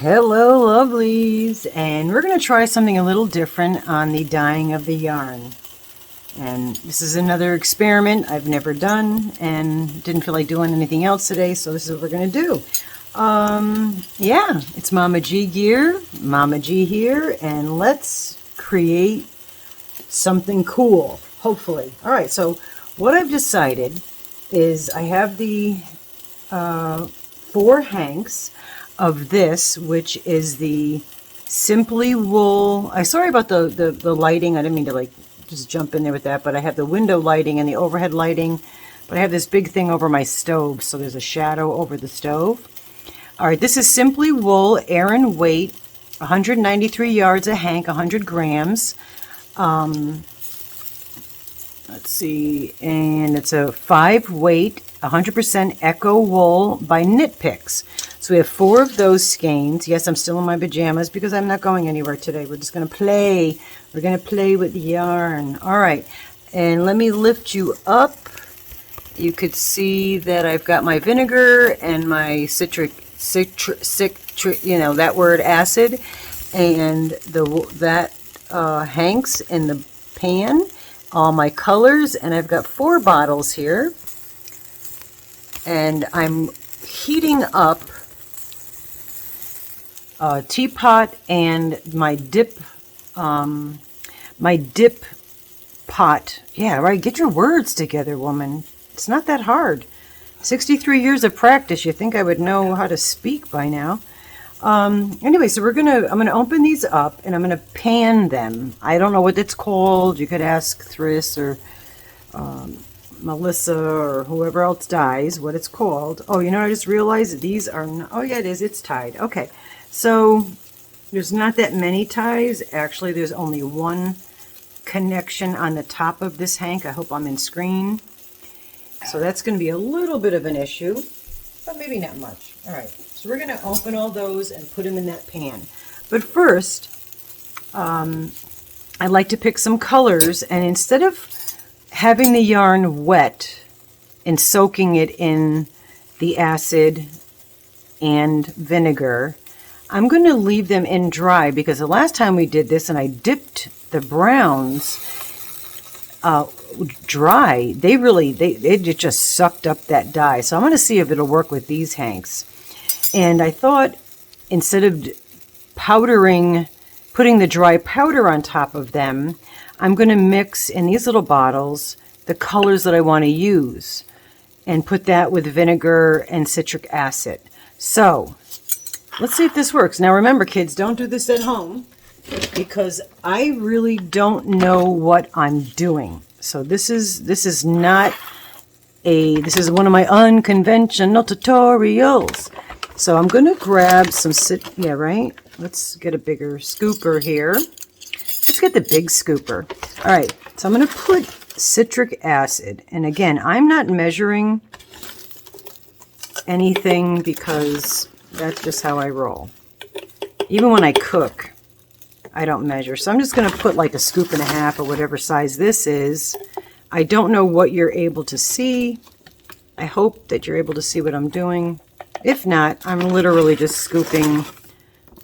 Hello lovelies, and we're going to try something a little different on the dyeing of the yarn. And this is another experiment I've never done and didn't feel like doing anything else today, so this is what we're going to do. Yeah, it's Mama G gear, Mama G here, and let's create something cool, hopefully. All right, so what I've decided is I have the 4 hanks of this, which is the Simply Wool. I'm sorry about the lighting. I didn't mean to like just jump in there with that, but I have the window lighting and the overhead lighting, but I have this big thing over my stove, so there's a shadow over the stove. All right, this is Simply Wool, Aran weight, 193 yards a hank, 100 grams. Let's see, and it's a 5 weight, 100% Echo Wool by Knit Picks. So we have 4 of those skeins. Yes, I'm still in my pajamas because I'm not going anywhere today. We're just going to play. We're going to play with the yarn. All right, and let me lift you up. You could see that I've got my vinegar and my citric, you know, that word, acid, and that hanks in the pan. All my colors, and I've got 4 bottles here, and I'm heating up a teapot and my dip pot. Yeah, right, get your words together, woman. It's not that hard. 63 years of practice. You think I would know how to speak by now. Anyway, so I'm gonna open these up and I'm gonna pan them. I don't know what it's called. You could ask Thris or Melissa or whoever else dyes what it's called. Oh, you know, I just realized these are not, oh yeah, it is. It's tied. Okay, so there's not that many ties. Actually, there's only 1 connection on the top of this hank. I hope I'm in screen. So that's going to be a little bit of an issue, but maybe not much. All right. So we're going to open all those and put them in that pan. But first, I'd like to pick some colors, and instead of having the yarn wet and soaking it in the acid and vinegar, I'm going to leave them in dry, because the last time we did this and I dipped the browns dry, it just sucked up that dye. So I'm going to see if it'll work with these hanks. And I thought, instead of putting the dry powder on top of them, I'm going to mix in these little bottles the colors that I want to use and put that with vinegar and citric acid. So let's see if this works. Now remember, kids, don't do this at home because I really don't know what I'm doing. So this is one of my unconventional tutorials. So I'm going to grab some, yeah, right? Let's get a bigger scooper here. Let's get the big scooper. All right, so I'm going to put citric acid. And again, I'm not measuring anything because that's just how I roll. Even when I cook, I don't measure. So I'm just going to put like a scoop and a half or whatever size this is. I don't know what you're able to see. I hope that you're able to see what I'm doing. If not, I'm literally just scooping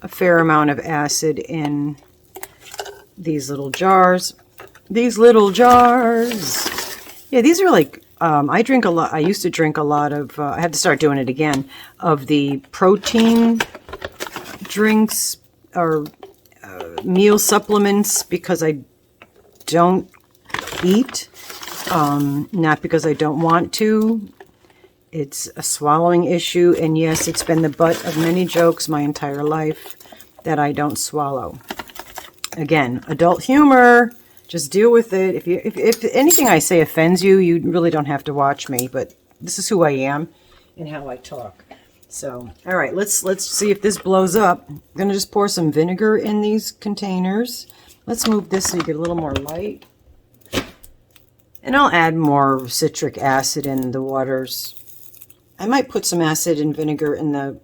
a fair amount of acid in these little jars. These little jars. Yeah, these are like, I drink a lot. I used to drink a lot of, I have to start doing it again, of the protein drinks or meal supplements because I don't eat, not because I don't want to. It's a swallowing issue, and yes, it's been the butt of many jokes my entire life that I don't swallow. Again, adult humor, just deal with it. If anything I say offends you, you really don't have to watch me, but this is who I am and how I talk. So, all right, let's see if this blows up. I'm going to just pour some vinegar in these containers. Let's move this so you get a little more light. And I'll add more citric acid in the waters. I might put some acid and vinegar in the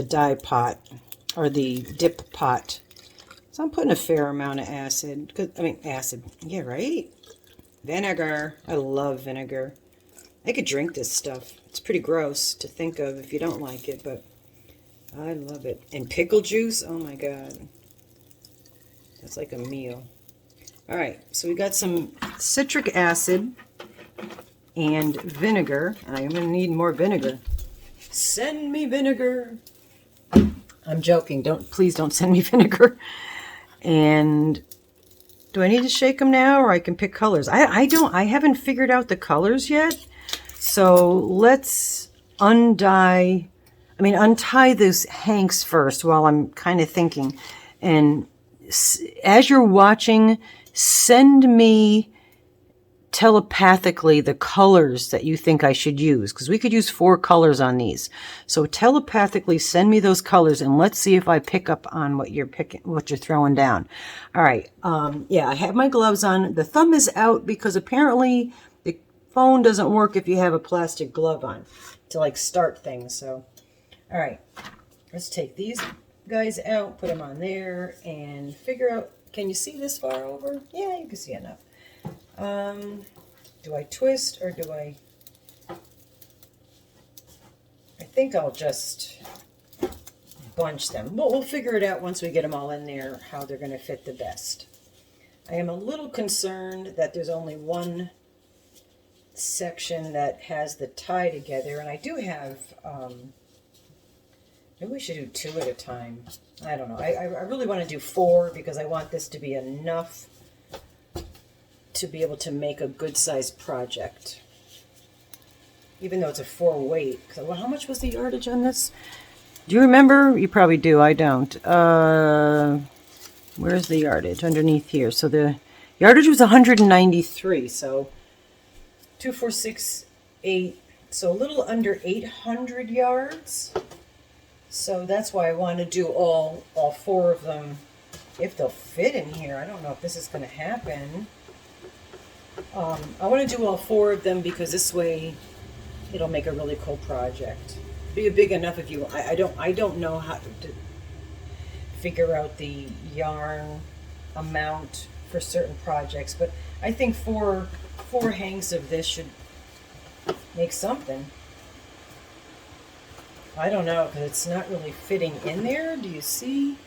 dye pot or the dip pot. So I'm putting a fair amount of acid. Acid. Yeah, right? Vinegar. I love vinegar. I could drink this stuff. It's pretty gross to think of if you don't like it, but I love it. And pickle juice, oh my God. That's like a meal. All right, so we got some citric acid and vinegar, and I'm going to need more vinegar. Send me vinegar. I'm joking. Please don't send me vinegar. And do I need to shake them now, or I can pick colors? I haven't figured out the colors yet. So let's untie those hanks first while I'm kind of thinking. And as you're watching, send me telepathically the colors that you think I should use, because we could use 4 colors on these. So telepathically send me those colors, and let's see if I pick up on what you're throwing down. All right. Yeah, I have my gloves on. The thumb is out because apparently the phone doesn't work if you have a plastic glove on to like start things. So, all right, let's take these guys out, put them on there, and figure out, can you see this far over? Yeah, you can see enough. Do I twist or do I think I'll just bunch them. We'll figure it out once we get them all in there, how they're going to fit the best. I am a little concerned that there's only one section that has the tie together, and I do have, maybe we should do 2 at a time. I don't know. I really want to do 4 because I want this to be enough to be able to make a good sized project, even though it's a 4 weight. So, how much was the yardage on this? Do you remember? You probably do. I don't. Where's the yardage? Underneath here. So the yardage was 193. So 2468. So a little under 800 yards. So that's why I want to do all 4 of them, if they'll fit in here. I don't know if this is going to happen. I want to do all 4 of them because this way it'll make a really cool project. Be big enough if you. I don't know how to figure out the yarn amount for certain projects, but I think 4 hanks of this should make something. I don't know because it's not really fitting in there. Do you see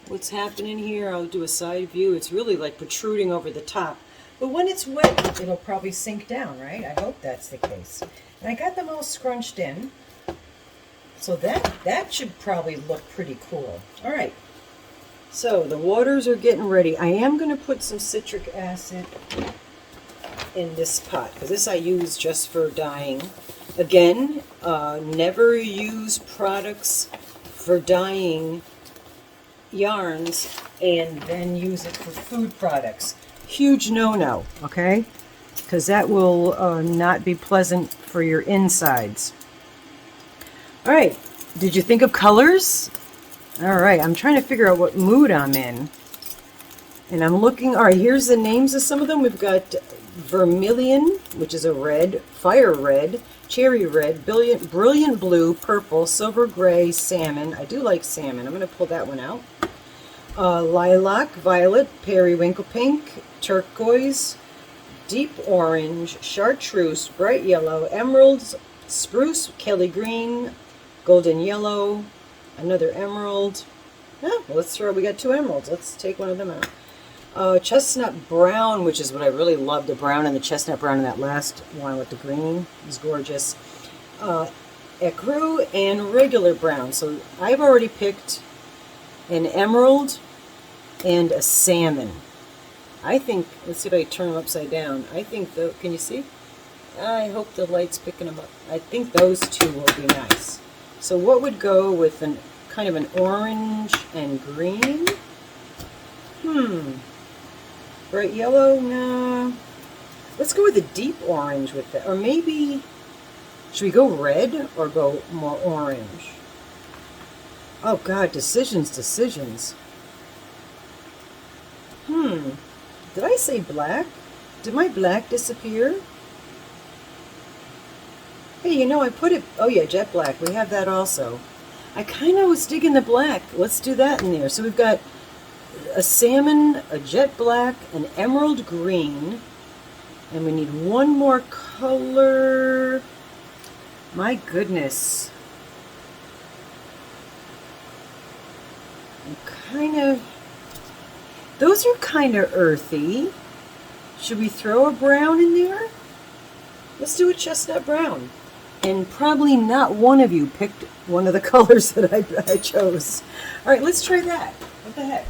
what's happening here? I'll do a side view. It's really like protruding over the top. But when it's wet, it'll probably sink down, right? I hope that's the case. And I got them all scrunched in. So that should probably look pretty cool. All right. So the waters are getting ready. I am going to put some citric acid in this pot, because this I use just for dyeing. Again, never use products for dyeing yarns and then use it for food products. Huge no-no, okay? Because that will not be pleasant for your insides. All right, did you think of colors? All right, I'm trying to figure out what mood I'm in. And I'm looking, all right, here's the names of some of them. We've got vermilion, which is a red, fire red, cherry red, brilliant blue, purple, silver gray, salmon. I do like salmon. I'm going to pull that one out. Lilac, violet, periwinkle pink, turquoise, deep orange, chartreuse, bright yellow, emeralds, spruce, Kelly green, golden yellow, another emerald. Oh, we got 2 emeralds. Let's take one of them out. Chestnut brown, which is what I really love, the brown and the chestnut brown in that last one with the green is gorgeous. Ecru and regular brown. So I've already picked an emerald and a salmon. I think, let's see if I turn them upside down. I think, can you see? I hope the light's picking them up. I think those 2 will be nice. So what would go with an kind of an orange and green? Bright yellow? No. Let's go with a deep orange with that. Or maybe, should we go red or go more orange? Oh God, decisions. Did I say black? Did my black disappear? Hey, you know, I put it, oh yeah, jet black. We have that also. I kind of was digging the black. Let's do that in there. So we've got a salmon, a jet black, an emerald green, and we need one more color. My goodness. Those are kind of earthy. Should we throw a brown in there? Let's do a chestnut brown. And probably not one of you picked one of the colors that I chose. All right, let's try that. What the heck?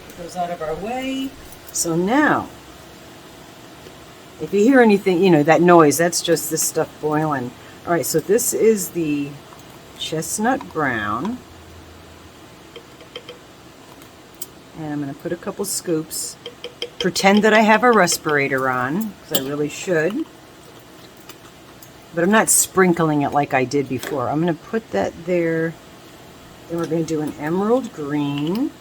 Get those out of our way. So now, if you hear anything, you know, that noise, that's just this stuff boiling. All right, so this is the chestnut brown. And I'm going to put a couple scoops. Pretend that I have a respirator on, because I really should. But I'm not sprinkling it like I did before. I'm going to put that there. Then we're going to do an emerald green.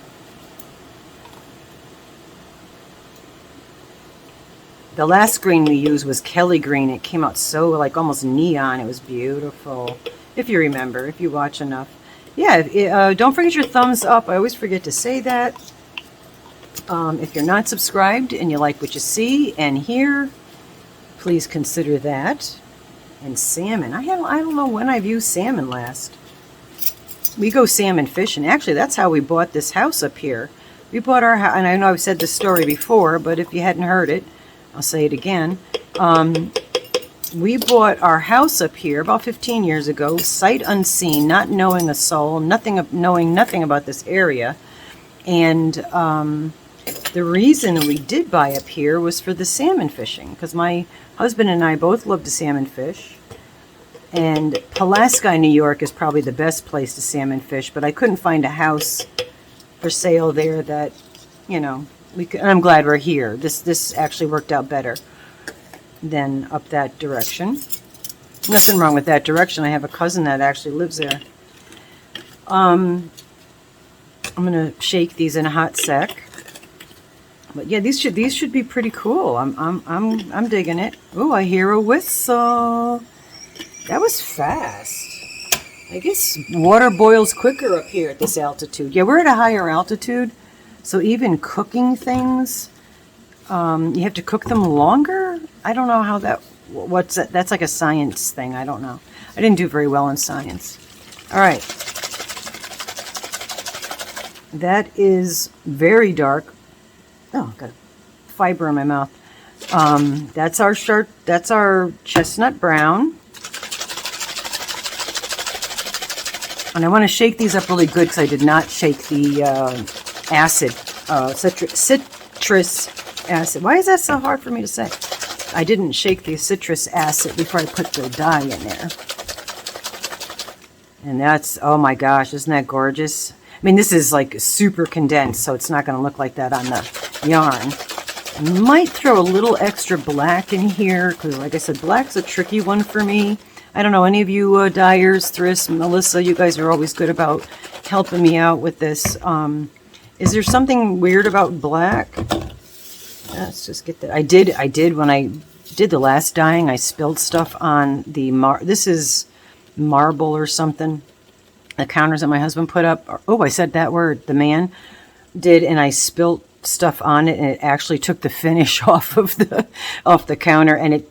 The last green we used was Kelly green. It came out so like almost neon. It was beautiful. If you remember, if you watch enough. Yeah, don't forget your thumbs up. I always forget to say that. If you're not subscribed and you like what you see and hear, please consider that. And salmon. I don't know when I've used salmon last. We go salmon fishing. Actually, that's how we bought this house up here. We bought our house, and I know I've said this story before, but if you hadn't heard it, I'll say it again. We bought our house up here about 15 years ago, sight unseen, not knowing a soul, knowing nothing about this area. And the reason we did buy up here was for the salmon fishing, because my husband and I both love to salmon fish. And Pulaski, New York is probably the best place to salmon fish, but I couldn't find a house for sale there that, you know, we could, and I'm glad we're here. This actually worked out better than up that direction. Nothing wrong with that direction. I have a cousin that actually lives there. I'm going to shake these in a hot sec. But yeah, these should be pretty cool. I'm digging it. Oh, I hear a whistle. That was fast. I guess water boils quicker up here at this altitude. Yeah, we're at a higher altitude, so even cooking things, you have to cook them longer. I don't know how that. What's that? That's like a science thing. I don't know. I didn't do very well in science. All right. That is very dark. Oh, I've got fiber in my mouth. That's our chestnut brown. And I want to shake these up really good because I did not shake the citrus acid. Why is that so hard for me to say? I didn't shake the citrus acid before I put the dye in there. And that's, oh my gosh, isn't that gorgeous? I mean, this is like super condensed, so it's not going to look like that on the yarn. I might throw a little extra black in here, because like I said, black's a tricky one for me. I don't know, any of you dyers, Thris, Melissa, you guys are always good about helping me out with this. Is there something weird about black? Let's just get that. I did when I did the last dyeing, I spilled stuff on the, this is marble or something. The counters that my husband put up. Oh, I said that word. The man did, and I spilled stuff on it, and it actually took the finish off of the counter, and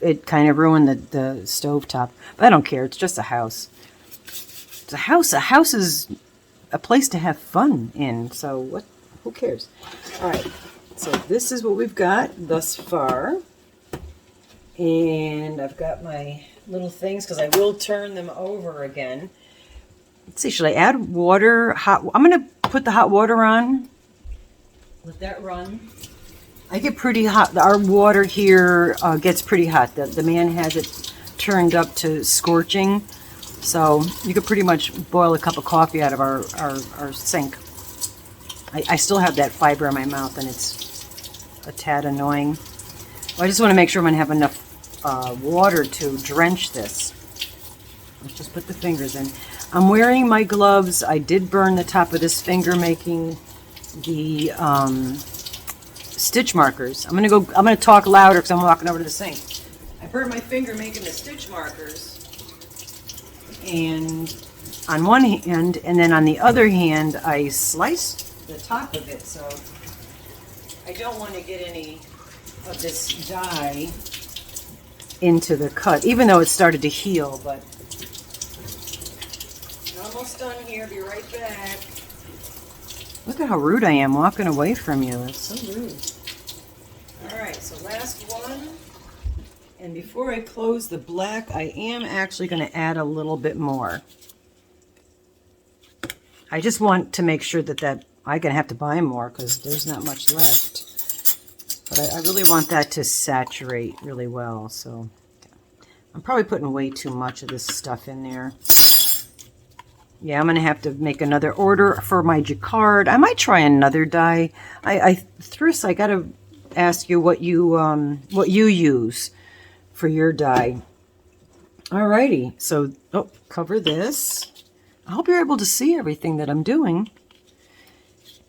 it kind of ruined the stove top. But I don't care. It's just a house. It's a house. A house is a place to have fun in. So what? Who cares? All right. So this is what we've got thus far, and I've got my little things because I will turn them over again. Let's see, should I add water? I'm going to put the hot water on. Let that run. I get pretty hot. Our water here gets pretty hot. The man has it turned up to scorching. So you could pretty much boil a cup of coffee out of our sink. I still have that fiber in my mouth, and it's a tad annoying. Well, I just want to make sure I'm going to have enough water to drench this. Let's just put the fingers in. I'm wearing my gloves. I did burn the top of this finger making the stitch markers. I'm gonna talk louder because I'm walking over to the sink. I burned my finger making the stitch markers, and on one hand, and then on the other hand, I sliced the top of it, so I don't want to get any of this dye into the cut, even though it started to heal, but almost done here. Be right back. Look at how rude I am walking away from you. That's so rude. All right, so last one. And before I close the black, I am actually going to add a little bit more. I just want to make sure that I'm going to have to buy more because there's not much left. But I really want that to saturate really well. So I'm probably putting way too much of this stuff in there. Yeah, I'm going to have to make another order for my jacquard. I might try another dye. Thriss, I got to ask you what you use for your dye. Alrighty, so cover this. I hope you're able to see everything that I'm doing.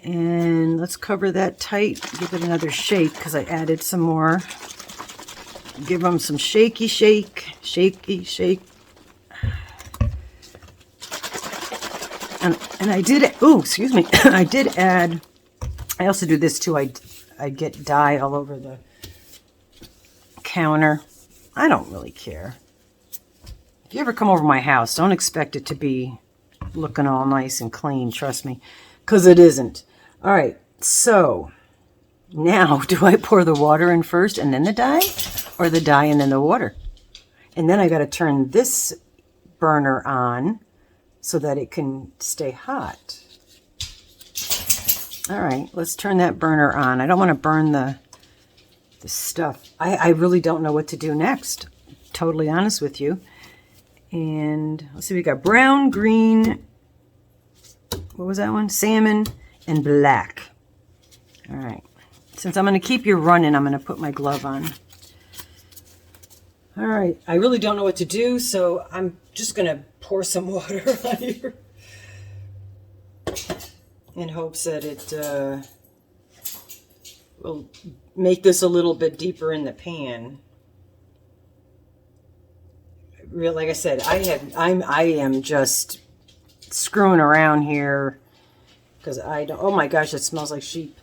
And let's cover that tight. Give it another shake because I added some more. Give them some shaky shake. And I did, excuse me. I did add, I also do this too. I get dye all over the counter. I don't really care. If you ever come over my house, don't expect it to be looking all nice and clean, trust me, because it isn't. All right, so now do I pour the water in first and then the dye, or the dye and then the water? And then I got to turn this burner on so that it can stay hot. All right, let's turn that burner on. I don't want to burn the stuff. I really don't know what to do next, totally honest with you. And let's see, we got brown, green, what was that one? Salmon and black. All right, since I'm going to keep you running, I'm going to put my glove on. All right, I really don't know what to do, so I'm just going to pour some water on here in hopes that it will make this a little bit deeper in the pan. Like I said, I am just screwing around here because I don't. Oh my gosh, it smells like sheep.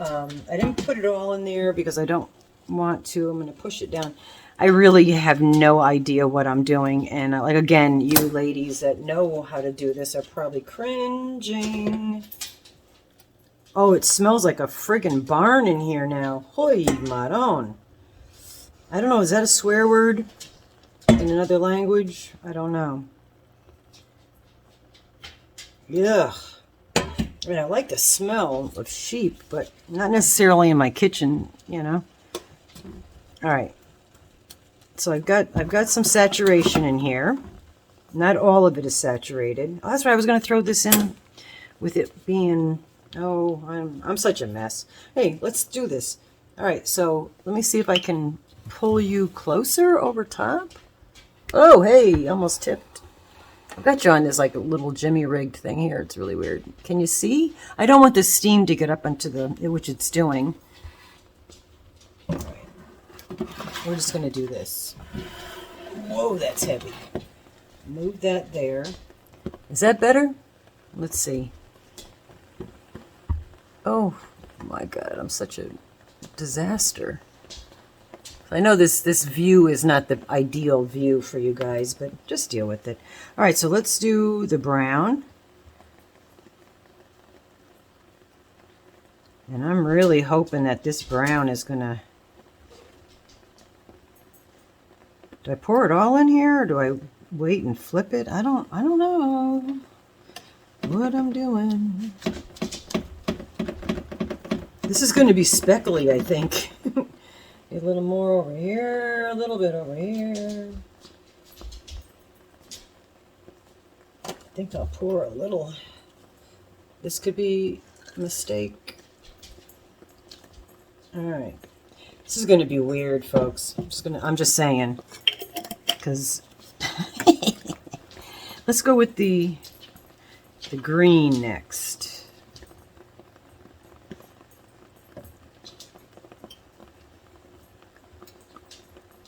I didn't put it all in there because I don't want to. I'm going to push it down. I really have no idea what I'm doing, and like again, you ladies that know how to do this are probably cringing. Oh, it smells like a friggin' barn in here now. Hoy maron. I don't know, is that a swear word in another language? I don't know. Yuck. I mean, I like the smell of sheep, but not necessarily in my kitchen, you know. All right. So I've got some saturation in here. Not all of it is saturated. Oh, that's right. I was going to throw this in with it being... Oh, I'm such a mess. Hey, let's do this. All right, so let me see if I can pull you closer over top. Oh, hey, almost tipped. I've got you on this like a little jimmy rigged thing here. It's really weird. Can you see? I don't want the steam to get up into which it's doing. All right. We're just going to do this. Whoa, that's heavy. Move that there. Is that better? Let's see. Oh my God, I'm such a disaster. I know this view is not the ideal view for you guys, but just deal with it. All right, so let's do the brown. And I'm really hoping that this brown is gonna... Do I pour it all in here, or do I wait and flip it? I don't know what I'm doing. This is going to be speckly, I think. A little more over here, a little bit over here. I think I'll pour a little. This could be a mistake. All right. This is going to be weird, folks. I'm just saying. Because let's go with the green next.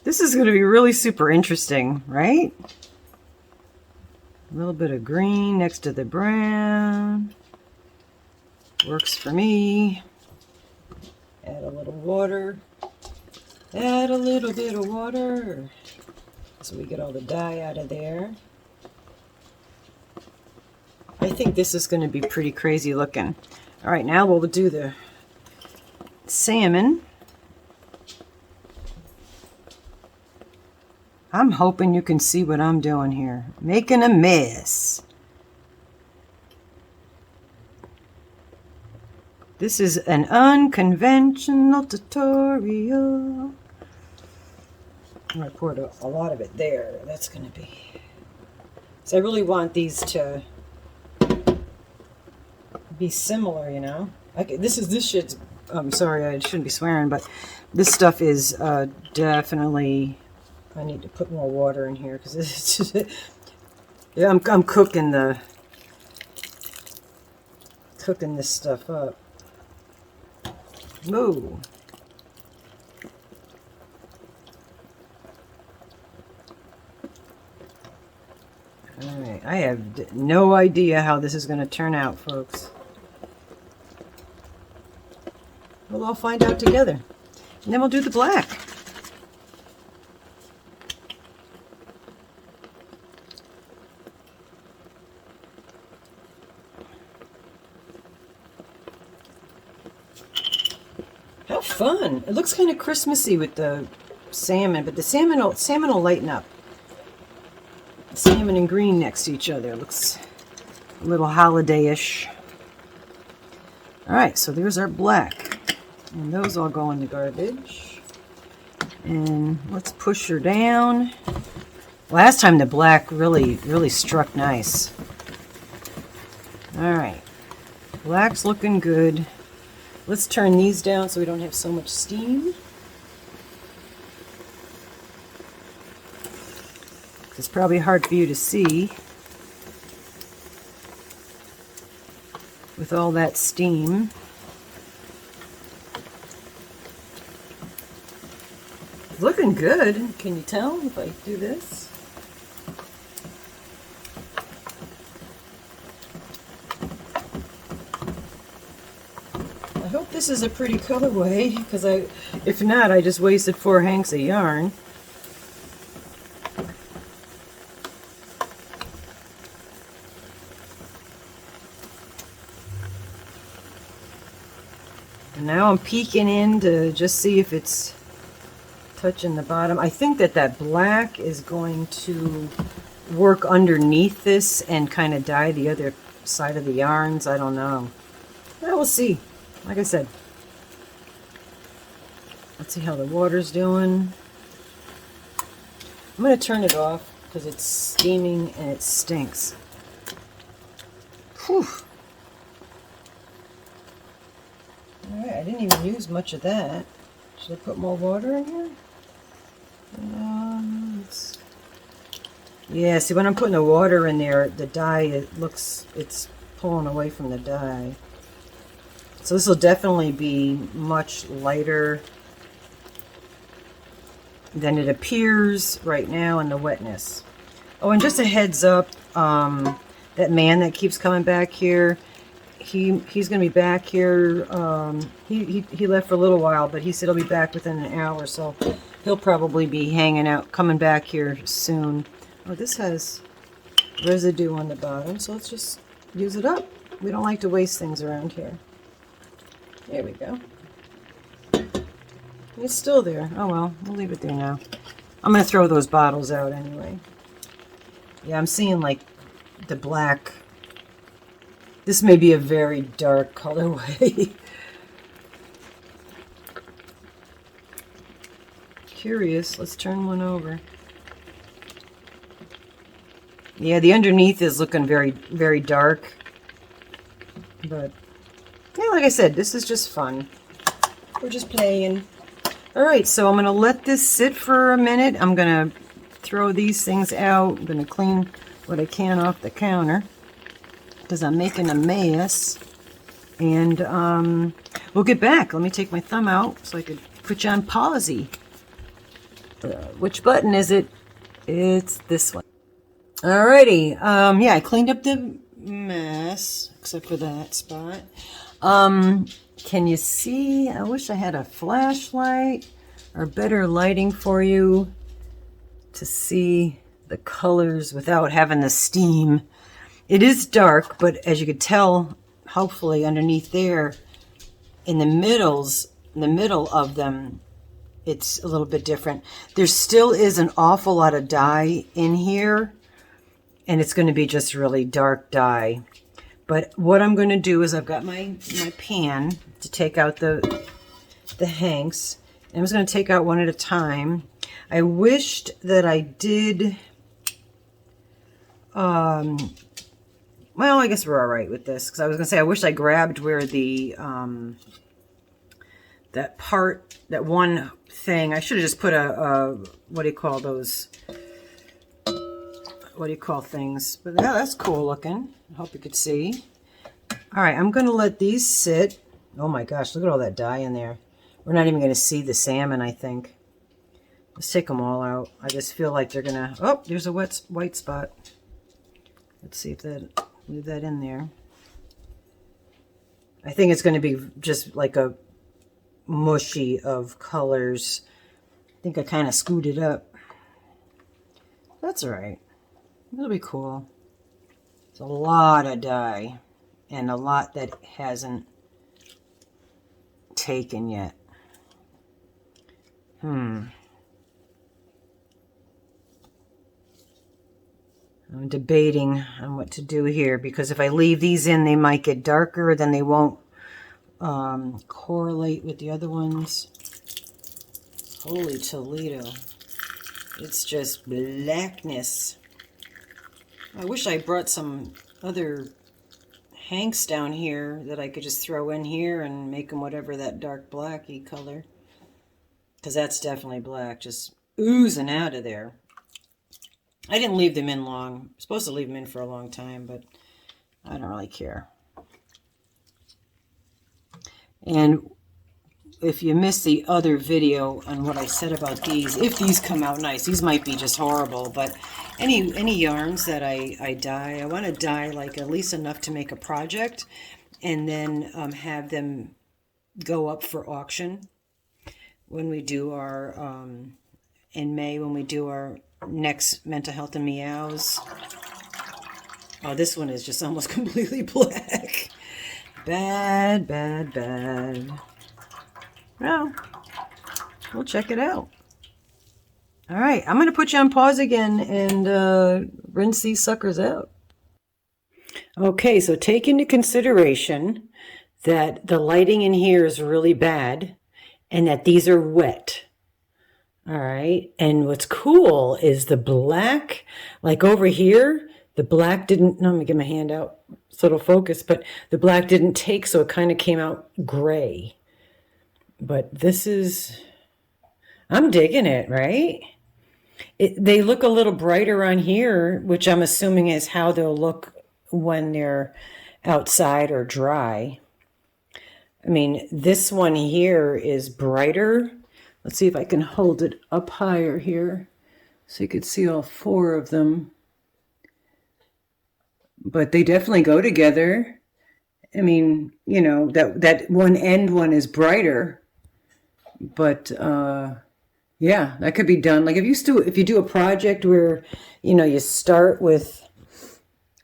This is going to be really super interesting, right? A little bit of green next to the brown. Works for me. Add a little water. Add a little bit of water. So we get all the dye out of there. I think this is going to be pretty crazy looking. All right, now we'll do the salmon. I'm hoping you can see what I'm doing here. Making a mess. This is an unconventional tutorial. I poured a lot of it there. That's going to be... So I really want these to be similar, you know. This shit's... I'm sorry, I shouldn't be swearing, but this stuff is definitely... I need to put more water in here because it's just... Yeah, I'm cooking this stuff up. Moo. Alright, I have no idea how this is going to turn out, folks. We'll all find out together. And then we'll do the black. How fun. It looks kind of Christmassy with the salmon, but the salmon will lighten up. Salmon and green next to each other. Looks a little holiday-ish. Alright, so there's our black. And those all go in the garbage. And let's push her down. Last time the black really struck nice. Alright. Black's looking good. Let's turn these down so we don't have so much steam. It's probably hard for you to see with all that steam. It's looking good. Can you tell if I do this? I hope this is a pretty colorway, because if not, I just wasted 4 hanks of yarn. And now I'm peeking in to just see if it's touching the bottom. I think that black is going to work underneath this and kind of dye the other side of the yarns. I don't know. Well, we'll see. Like I said, let's see how the water's doing. I'm going to turn it off because it's steaming and it stinks. Whew. Alright, I didn't even use much of that. Should I put more water in here? Yeah, see, when I'm putting the water in there, the dye, it's pulling away from the dye. So this will definitely be much lighter than it appears right now in the wetness. Oh, and just a heads up, that man that keeps coming back here, he's going to be back here. He left for a little while, but he said he'll be back within an hour, so he'll probably be hanging out, coming back here soon. Oh, this has residue on the bottom, so let's just use it up. We don't like to waste things around here. There we go. It's still there. Oh well, we'll leave it there now. I'm going to throw those bottles out anyway. Yeah, I'm seeing like the black. This may be a very dark colorway. Curious. Let's turn one over. Yeah, the underneath is looking very, very dark. But, yeah, like I said, this is just fun. We're just playing. Alright, so I'm going to let this sit for a minute. I'm going to throw these things out. I'm going to clean what I can off the counter, because I'm making a mess. And we'll get back. Let me take my thumb out so I could put you on pausey. Which button is it? It's this one. Alrighty. Yeah, I cleaned up the mess, except for that spot. Can you see? I wish I had a flashlight or better lighting for you to see the colors without having the steam. It is dark, but as you could tell, hopefully underneath there, in the middle of them, it's a little bit different. There still is an awful lot of dye in here, and it's going to be just really dark dye. But what I'm going to do is I've got my pan to take out the hanks. And I'm just going to take out one at a time. I wished that I did... well, I guess we're all right with this, because I was going to say I wish I grabbed where the that one thing, I should have just put a what do you call those? What do you call things? But yeah, that's cool looking. I hope you could see. All right, I'm going to let these sit. Oh my gosh, look at all that dye in there. We're not even going to see the salmon, I think. Let's take them all out. I just feel like they're going to... Oh, there's a white spot. Let's see if that... Leave that in there. I think it's going to be just like a mushy of colors. I think I kind of scooted up. That's all right. It'll be cool. It's a lot of dye and a lot that hasn't taken yet. I'm debating on what to do here, because if I leave these in, they might get darker, then they won't correlate with the other ones. Holy Toledo. It's just blackness. I wish I brought some other hanks down here that I could just throw in here and make them whatever that dark blacky color. Because that's definitely black, just oozing out of there. I didn't leave them in long. I'm supposed to leave them in for a long time, but I don't really care. And if you missed the other video on what I said about these, if these come out nice, these might be just horrible, but any yarns that I dye, I want to dye like at least enough to make a project, and then have them go up for auction when we do our, in May, when we do our next Mental Health and Meows. Oh, this one is just almost completely black. Bad, bad, bad. Well, we'll check it out. All right, I'm going to put you on pause again and rinse these suckers out. Okay, so take into consideration that the lighting in here is really bad and that these are wet. All right, and what's cool is the black, like over here, the black didn't, no, let me get my hand out so it'll focus, but the black didn't take, so it kind of came out gray. But this is, I'm digging it, right? They look a little brighter on here, which I'm assuming is how they'll look when they're outside or dry. I mean, this one here is brighter. Let's see if I can hold it up higher here so you could see all four of them. But they definitely go together. I mean, you know, that one end one is brighter. But yeah, that could be done. Like if you do a project where, you know, you start with,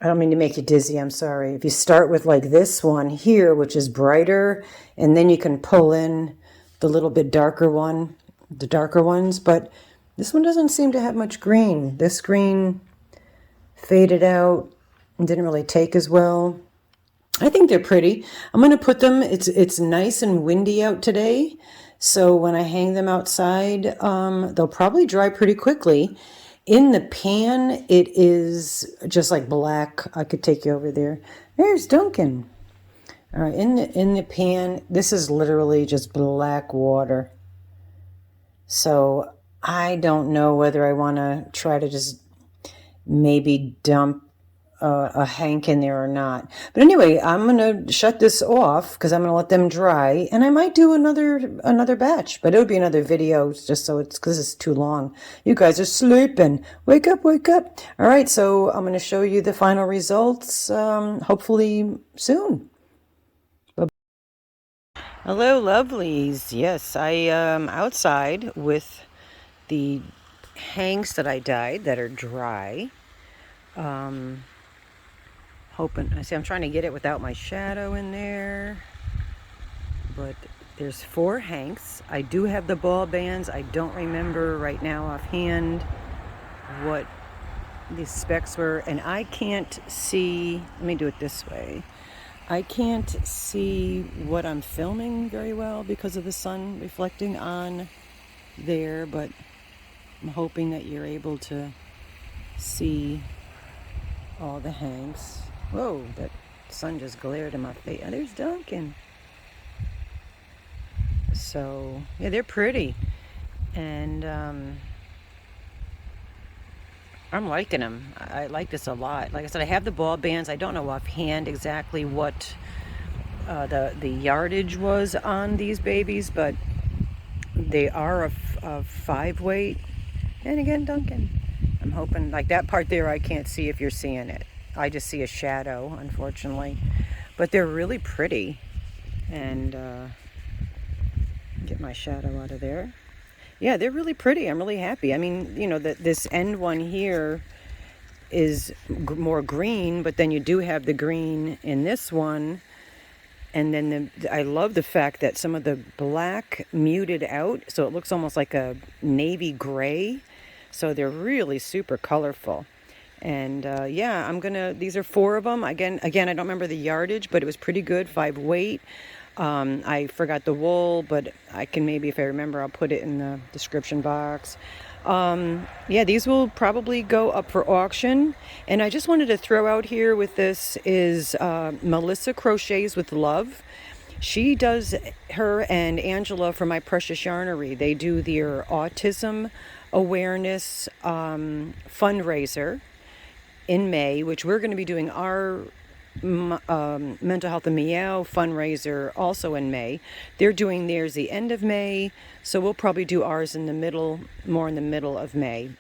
I don't mean to make you dizzy, I'm sorry. If you start with like this one here, which is brighter, and then you can pull in the little bit darker one, the darker ones, but this one doesn't seem to have much green. This green faded out and didn't really take as well. I think they're pretty. I'm going to put them, it's nice and windy out today, so when I hang them outside, they'll probably dry pretty quickly. In the pan, it is just like black. I could take you over there. There's Duncan. All right, in the pan, this is literally just black water. So I don't know whether I want to try to just maybe dump a hank in there or not. But anyway, I'm going to shut this off because I'm going to let them dry. And I might do another batch, but it'll be another video just so it's because it's too long. You guys are sleeping. Wake up, wake up. All right, so I'm going to show you the final results hopefully soon. Hello, lovelies. Yes, I am outside with the hanks that I dyed that are dry. hoping, I see I'm trying to get it without my shadow in there. But there's 4 hanks. I do have the ball bands. I don't remember right now offhand what the specs were, and I can't see, let me do it this way. I can't see what I'm filming very well because of the sun reflecting on there, but I'm hoping that you're able to see all the hanks. Whoa, that sun just glared in my face. Oh, there's Duncan. So, yeah, they're pretty. And I'm liking them. I like this a lot. Like I said, I have the ball bands. I don't know offhand exactly what the yardage was on these babies, but they are a 5 weight. And again, Duncan. I'm hoping, like that part there, I can't see if you're seeing it. I just see a shadow, unfortunately. But they're really pretty. And get my shadow out of there. Yeah, they're really pretty. I'm really happy. I mean, you know, this end one here is more green, but then you do have the green in this one. And then I love the fact that some of the black muted out, so it looks almost like a navy gray. So they're really super colorful. And yeah, these are 4 of them. Again, I don't remember the yardage, but it was pretty good, 5 weight. I forgot the wool, but I can maybe, if I remember, I'll put it in the description box. Yeah, these will probably go up for auction. And I just wanted to throw out here with this is Melissa Crochets with Love. She does, her and Angela from My Precious Yarnery, they do their autism awareness fundraiser in May, which we're going to be doing our mental health and meow fundraiser also in May. They're doing theirs the end of May, so we'll probably do ours in the middle, more in the middle of May.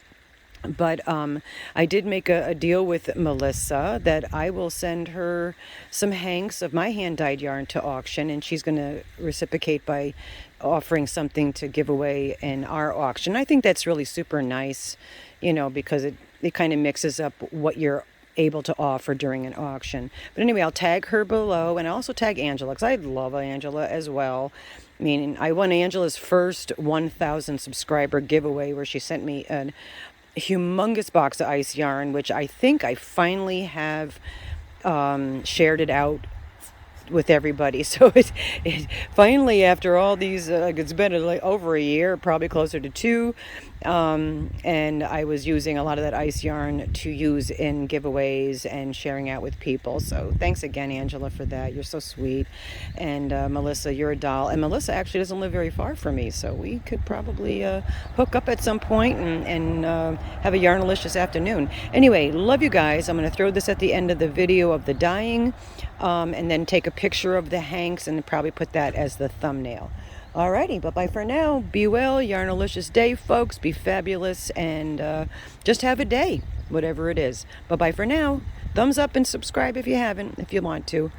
But I did make a deal with Melissa that I will send her some hanks of my hand-dyed yarn to auction, and she's going to reciprocate by offering something to give away in our auction. I think that's really super nice, you know, because it kind of mixes up what you're able to offer during an auction. But anyway, I'll tag her below, and I'll also tag Angela, because I love Angela as well. I mean, I won Angela's first 1,000 subscriber giveaway where she sent me a humongous box of ice yarn, which I think I finally have shared it out with everybody. So it finally, after all these, it's been like over a year, probably closer to 2, and I was using a lot of that ice yarn to use in giveaways and sharing out with people. So thanks again, Angela, for that. You're so sweet. And Melissa, you're a doll. And Melissa actually doesn't live very far from me, so we could probably hook up at some point and have a Yarnolicious afternoon. Anyway, love you guys. I'm going to throw this at the end of the video of the dyeing, and then take a picture of the hanks and probably put that as the thumbnail. Alrighty, bye-bye for now. Be well. Yarnolicious day, folks. Be fabulous, and just have a day, whatever it is. Bye-bye for now. Thumbs up and subscribe if you haven't, if you want to.